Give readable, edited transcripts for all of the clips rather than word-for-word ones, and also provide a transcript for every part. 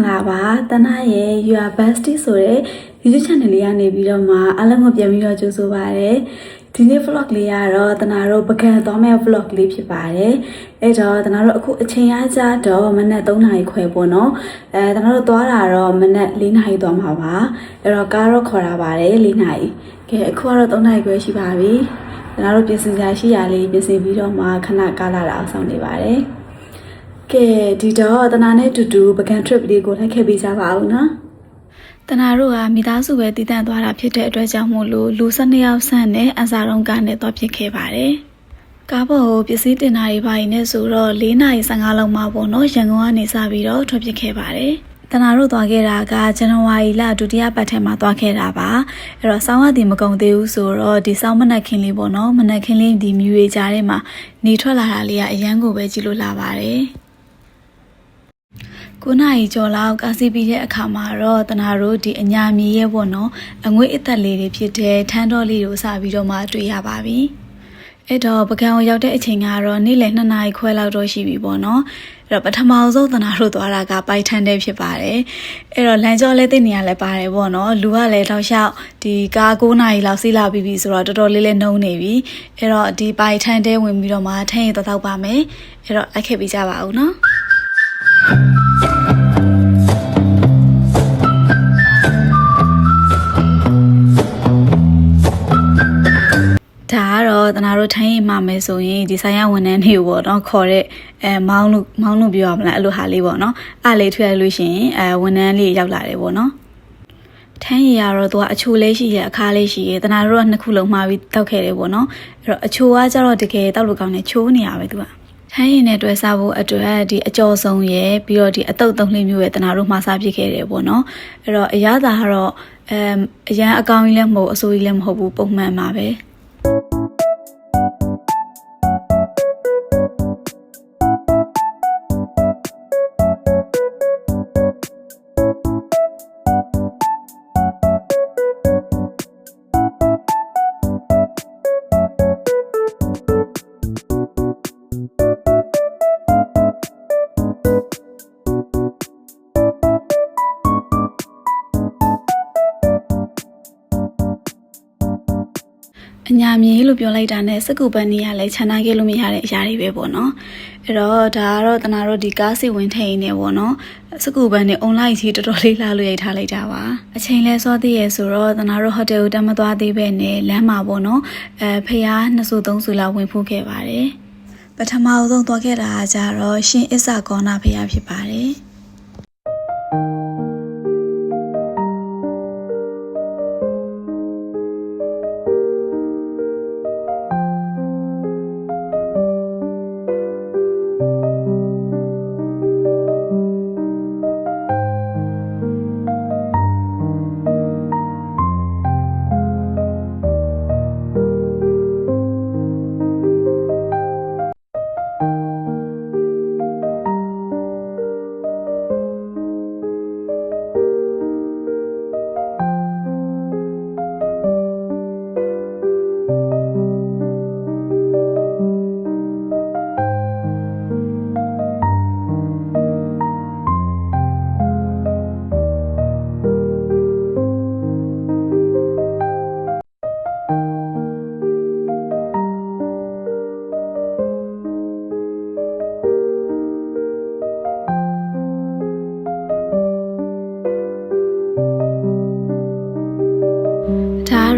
လာပါတနာရဲ့ Your Bestie ဆိုတဲ့ YouTube channel လေးကနေပြီးတော့မှအားလုံးကိုပြန်ပြီးတော့ကြိုဆိုပါရစေဒီနေ့ vlog လေးကတော့တနာတို့ပကံသွားမဲ့ vlog လေးဖြစ်ပါတယ်အဲ့တော့တနာတို့အခုအချိန်အားကြတော့မနက်3 နာရီခွဲပေါ့နော်တနာတို့သွားတာတော့မနက်4 နာရီသွားမှာပါအဲ့တော့ကားတော့ခေါ်တာပါတယ်4 နာရီကဲအခုကတော့3 နာရီခွဲရှိပါပြီတနာတို့ပြင်ဆင်ကြရှိရလေးပြင်ဆင်ပြီးတော့မှခဏကားလာတာအောင်ဆောင်နေပါတယ်ကဲဒီတော့တနာနဲ့တူတူပကံ trip လေးကိုလိုက်ခဲ့ပေးကြပါဦးနော်တနာတို့ကမိသားစုပဲတည်တံ့သွားတာဖြစ်တဲ့အတွက်ကြောင့်မို့လို့လူ12 ယောက်ဆန့်နဲ့အစားတုံးကားနဲ့သွားဖြစ်ခဲ့ပါတယ်ကားပေါ်ကိုပစ္စည်းတင်တာတွေပါရင်နဲ့ဆိုတော့4 နာရီ 15 လောက်မှပေါ့နော်ရန်ကုန်ကနေစပြီးတော့ထွက်ဖြစ်ခဲ့ပါတယ်တနာတို့သွားခဲ့တာကဇန်နဝါရီလဒုတိယပတ်ထဲမှာသွားခဲ့တာပါအဲ့တော့စောင်းရသည်မကုန်သေးဘူးဆိုတော့ဒီစောင်းမနက်ခင်းလေးပေါ့နော်မနက်ခင်းလေးဒီမြူတွေကြားထဲမှာနေထွက်လာတာလေးကအရန်ကိုပဲကြည့်လို့လာပါတယ်9 နာရီကျော်လောက်ကားစီးပြီးတဲ့အခါမှာတော့တနာတို့ဒီအညာမြေရဲ့ပေါ့နော်အငွေ့အသက်လေးတွေဖြစ်တဲ့ထန်းတော်လေးကိုစပြီးတော့မှတွေ့ရပါပြီအဲ့တော့ပကံကိုရောက်တဲ့အချိန်ကတော့နေ့လယ်2 နာရီခွဲလောက်တော့ရှိပြီပေါ့နော်အဲ့တော့ပထမဆုံးတနာတို့သွားတာကပိုက်ထန်းတဲ့ဖြစ်ပါတယ်အဲ့တော့လမ်းကျော်လဲသိနေရလဲပါတယ်ပေါ့နော်လူကလည်းတောက်လျှောက်ဒီကား9 နာရီလောက်စီးလာပြီးပြီဆိုတော့တော်တော်လေးနှုံးနေပြီအဲ့တော့ဒီပိုက်ထန်းတဲ့ဝင်ပြီးတော့မှထန်းရည်တော့ပါမယ်အဲ့တော့လိုက်ခဲ့ပြီးကြပါဦးနော်ဒါကတော့တနာတို့ထိုင်းရင်မှာမယ်ဆိုရင်ဒီဆိုင်ရဝန်ထမ်းတွေကိုပေါ့နော်ခေါ်တဲ့မောင်းလို့ပြောရမလားအဲ့လိုဟာလေးပေါ့နော်အဲ့လေးထွက်ရလို့ရှိရင်ဝန်ထမ်းလေးရောက်လာတယ်ပေါ့နော်ထိုင်းရကတော့သူကအချိုလေးရှိရအခါလေးရှိရတနာတို့က2 ခုလုံးမှာပြီးတောက်ခဲ့တယ်ပေါ့နော်အဲ့တော့အချိုကကျတော့တကယ်တောက်လို့ကောင်းတယ်ချိုးနေရပဲသူကထိုင်းရင်နဲ့တွဲစားဖို့အတွက်ဒီအကျော်ဆုံးရယ်ပြီးတော့ဒီအတုပ်သုံးလေးမျိုးရယ်တနာတို့မှာစားပြစ်ခဲ့တယ်ပေါ့နော်အဲ့တော့အရသာကတော့အရန်အကောင်ကြီးလည်းမဟုတ်အဆိုးကြီးလည်းမဟုတ်ဘူးပုံမှန်ပါပဲအညာမြေလို့ပြောလိုက်တာနဲ့စကူပန်နေရလဲခြံထားခဲ့လို့မရတဲ့အရာတွေပဲပေါ့နော်အဲ့တော့ဒါကတော့တနာတို့ဒီကားစီဝင်ထိန်နေပေါ့နော်စကူပန်နေအွန်လိုင်းကြီးတော်တော်လေးလာလို့ရိုက်ထားလိုက်တာပါအချိန်လဲစောသေးရဲ့ဆိုတော့တနာတို့ဟိုတယ်ကိုတက်မသွားသေးပဲနဲ့လမ်းမှာပေါ့နော်ဖျား2 စု 3 စုလောက်ဝင်ဖို့ခဲ့ပါတယ်ပထမဆုံးသွားခဲ့တာကကြတော့ရှင်အစ္ဆာကောနာဖျားဖြစ်ပါတယ်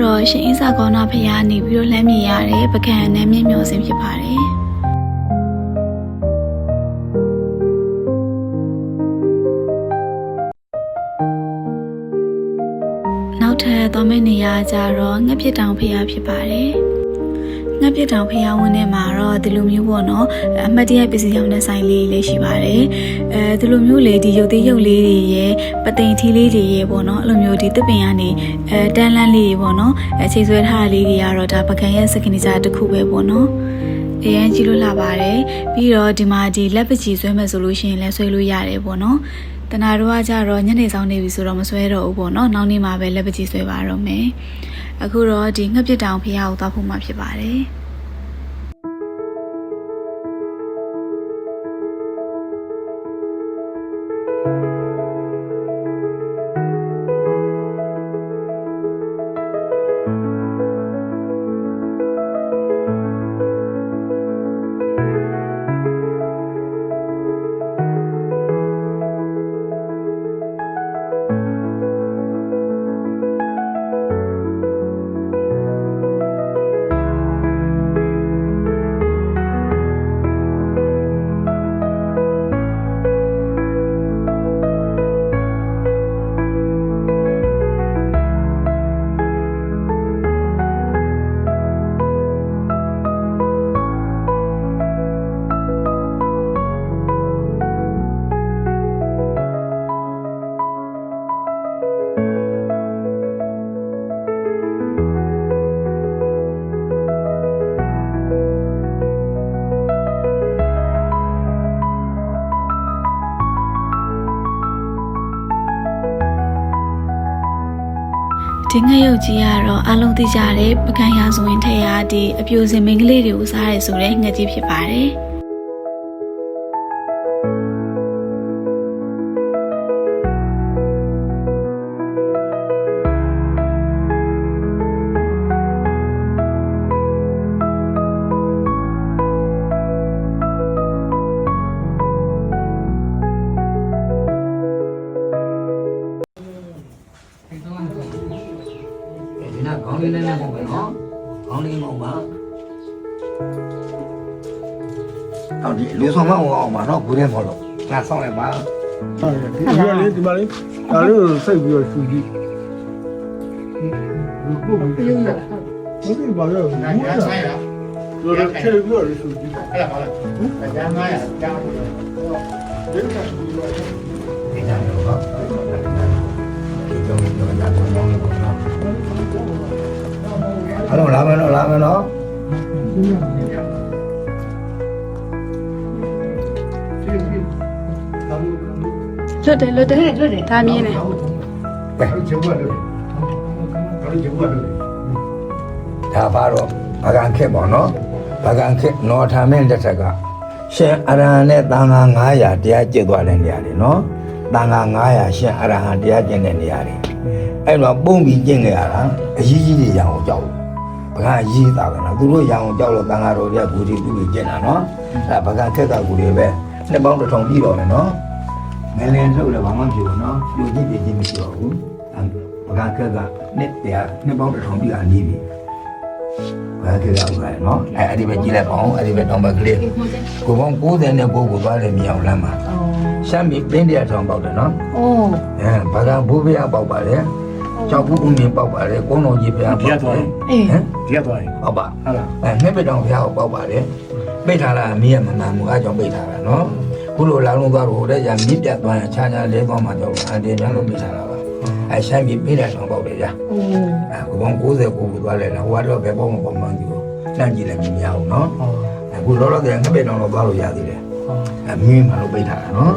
တော့ရှင်အစ္ဆာကောနာဖျားနေပြီးတော့လမ်းမြင်ရတဲ့ပကံနမ်းမြင့်မျောစင်ဖြစ်ပါတယ်နောက်ထပ်သွားမယ့်နေရာကြတော့ငှက်ပြစ်တောင်ဖျားဖြစ်ပါတယ်ငှက်ပြစ်တောင်ဖျားဝင်းထဲမှာတော့ဒီလိုမျိုးပေါ့နော်အမှတ်တရပစ္စည်းရောင်းတဲ့ဆိုင်လေးလေးရှိပါတယ်ဒီလိုမျိုးလေဒီရုပ်သေးရုပ်လေးတွေရဲ့ပသိမ်ထီးလေးတွေရဲ့ပေါ့နော်အဲ့လိုမျိုးဒီတစ်ပင်ကနေတန်းလန်းလေးတွေပေါ့နော်ချိန်ဆွဲထားတာလေးတွေကတော့ဒါပကံရဲ့စကနီစာတစ်ခုပဲပေါ့နော်အရင်ကြည့်လို့လာပါတယ်ပြီးတော့ဒီမှာဒီလက်ပကြီးဆွဲမယ်ဆိုလို့ရှိရင်လည်းဆွဲလို့ရတယ်ပေါ့နော်တနာတို့ကကြတော့ညနေဆောင်နေပြီဆိုတော့မဆွဲတော့ဘူးပေါ့နော်နောက်နေ့မှပဲလက်ပကြီးဆွဲပါတော့မယ်အခုတော့ဒီငှက်ပြစ်တောင်ဖျားကိုသွားဖို့မှဖြစ်ပါတယ် ဒီငှက်ရုပ်ကြီးကတော့အလုံးသိကြတဲ့ပကံရာဇဝင်ထဲရဒီအပြိုစင်မင်းကလေးတွေကိုစားရဲဆိုတဲ့ငှက်ကြီးဖြစ်ပါတယ်ခေါင်းလေးနဲ့လည်းမဟုတ်ပဲနော်ခေါင်းလေးမဟုတ်ပါအော်ဒီလူဆောင်မအောင်ပါနော်ဘူးနဲ့မဟုတ်လို့ငါဆောင်လိုက်ပါဟုတ်တယ်ဒီမှာလေးဒါလေးကိုစိတ်ပြီးတော့ရှူကြည့်ဘုရားဘုရားဘာလို့လဲနိုင်ရဆိုင်ရတို့တော့ခြေပြီးတော့ရှူကြည့်အဲ့ဒါပါလားအကြမ်း900ကြားလို့ဒီကရှူပြီးတော့ဒီကြမ်းတော့ပါဒီကြောင့်တော့ညာတော့တော့အဲ့တော့လာမယ်နော်လွတ်တယ်ဒါမြင်တယ် ကဲကျုပ်ကတော့ကျုပ်ကတော့ ဒါပါတော့ဗကန်ခက်ပေါ့နော်ဗကန်ခက်နော်ထာမင်းလက်ထက်ကရှင်အရဟံနဲ့တန်ခါ900တရားကျင့်သွားတဲ့နေရာတွေနော်တန်ခါ900ရှင်အရဟံတရားကျင့်တဲ့နေရာတွေအဲ့တော့ပုံပြီးကျင့်ကြရတာအကြီးကြီးတွေရအောင်ကြောက်ဗကန်ရေးတာကနော်သူတို့ရအောင်ကြောက်လို့တန်ခါတော်တွေကဘူဒီသူတွေကျင့်တာနော်အဲ့ဗကန်ခက်ကကူတွေပဲနှစ်ပေါင်းတစ်ထောင်ပြည့်တော့မယ်နော်ငလင်ထုတ်လည်းဘာမှမဖြစ်ဘူးနော်လူကြီးပြင်းချင်းမရှိတော့ဘူးဗကန်ခက်ကနှစ်ပေါင်းတစ်ထောင်ပြည့်အနေပြီဘာကြည့်ရအောင်လဲနော်အဲ့ဒီပဲကြည့်လိုက်ပါအောင်အဲ့ဒီပဲတောင်းပါကလေးကိုပေါင်း90နဲ့ကိုကိုသွားတယ်မြောင်လမ်းမှာရှမ်းပြည်ပင်းတရားထောင်ပေါက်တယ်နော်ဘာသာဘိုးဘုရားပေါက်ပါတယ်ကျောက်ဘူးဦးမြင်ပေါက်ပါတယ်ကုန်းတော်ကြီးဘုရားပေါက်တယ်ဒီကသွားရင်ဟုတ်ပါငှက်ပတောင်ဘုရားကိုပေါက်ပါတယ်ပိတ်ထားတာအမေကမမှန်ဘူးအားကြောင့်ပိတ်ထားတာနော်ခုလိုလာလုံးသွားတော့တဲ့ရမြစ်ပြတ်သွားရင်ခြားခြားလဲသွားမှတော့အန်တီများလို့ပိတ်ထားတာပါရှမ်းပြည်ပင်းတရားထောင်ပေါက်တယ်ဗျာကိုပေါင်း90ကိုသွားလဲနော်ဟိုကတော့ဘယ်ပေါင်းမပေါင်းမှန်းကြည့်နှမ်းကြည့်လည်းမများဘူးနော်အခုလောလောဆယ်ငှက်ပတောင်တော့သွားလို့ရသေးတယ်မင်းမှလို့ပိတ်ထားတာနော်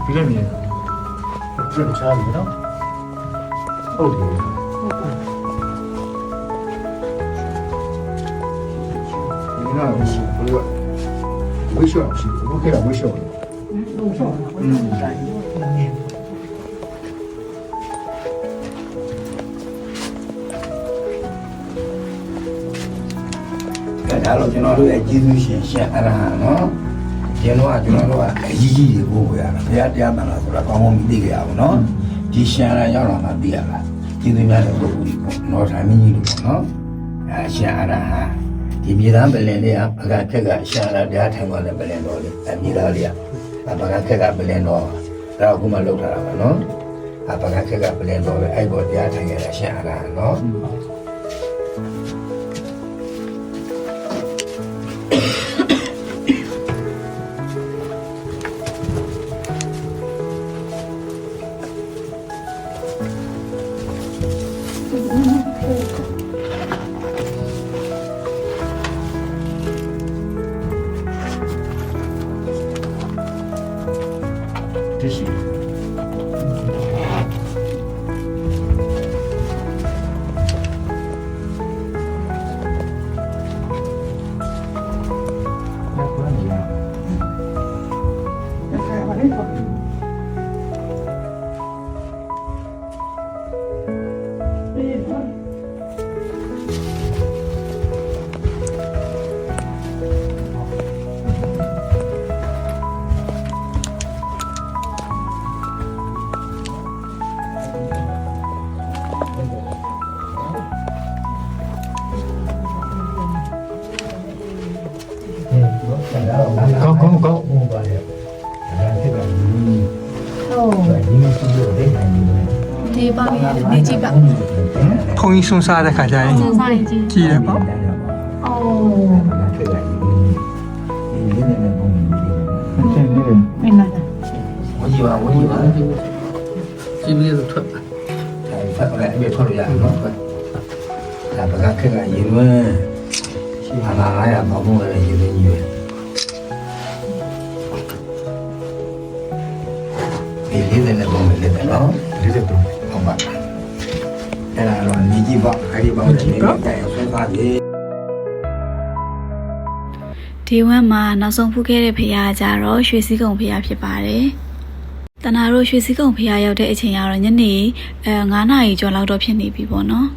ဒီလိုမျိုးပြတ်ချားပြီနော်ဟုတ်တယ်你那不是不是微笑是我给他微笑的ဒါတော့ကျွန်တော်တို့ရဲ့ကျေးဇူးရှင်ရှင်အရဟံနော်ကျွန်တော်ကအကြီးကြီးတွေကိုဝယ်ရတာဘုရားတရားမှန်လားဆိုတာကောင်းကောင်းမသိကြရဘူးနော်ဒီရှင်အရဟံရောက်လာမှသိရတာကျေးဇူးများတဲ့ပုဂ္ဂိုလ်ကြီးပေါ့နော်ထိုင်မင်းကြီးတို့ပေါ့နော်ရှင်အရဟံဒီမြေသားပလင်လေးကဘဂခက်ကရှင်အရဟံတရားထိုင်သွားတဲ့ပလင်တော်လေးမြေသားလေးကဘဂခက်ကပလင်တော်ဒါကခုမှလောက်ထားတာပါနော်ဘဂခက်ကပလင်တော်ပဲအဲ့ပေါ်တရားထိုင်ရတာရှင်အရဟံနော်这是。ကောင်းပါလေအဲ့ဒါကဒီပါနေကြည့်ပါ ဘုံကြီးဆွန်းစားတဲ့ခါကျရင် စဉ်းစားရင်ကြည့် ကြည့်ရပေါ့ မင်းလား 我以为这边是ထွက်ထွက်来这边ထွက်လို့ရတယ်နော်ထွက်ဒါပကခက်ကရေလွန်း 900ပေါင်းဖို့လည်းရည်ရင်းကြီးပဲဒီလေးနဲ့ပုံလေးနဲ့နော် 43 ဟုတ်ပါအဲ့ဒါတော့ညီကြီးပေါ့အဲ့ဒီပေါင်းတဲ့နေနဲ့တိုင်ဆွဲသားပြီ ဒီဝမ်းမှာနောက်ဆုံးဖူးခဲ့တဲ့ဖရားကြတော့ရွှေစည်းကုံဖရားဖြစ်ပါတယ်။တနာတို့ရွှေစည်းကုံဖရားရောက်တဲ့အချိန်ကတော့ညနေ9 နာရီကျော်လောက်တော့ဖြစ်နေပြီပေါ့နော်။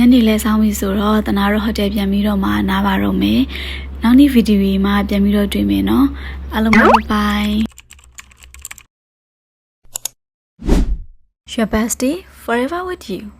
ညနေလဲဆောင်းပြီဆိုတော့တနာတို့ဟိုတယ်ပြန်ပြီးတော့မှနားပါတော့မယ်။နောက်နေ့ဗီဒီယိုကြီးမှာပြန်ပြီးတော့တွေ့မယ်နော်။အားလုံးပဲဘိုင်။ Your bestie forever with you.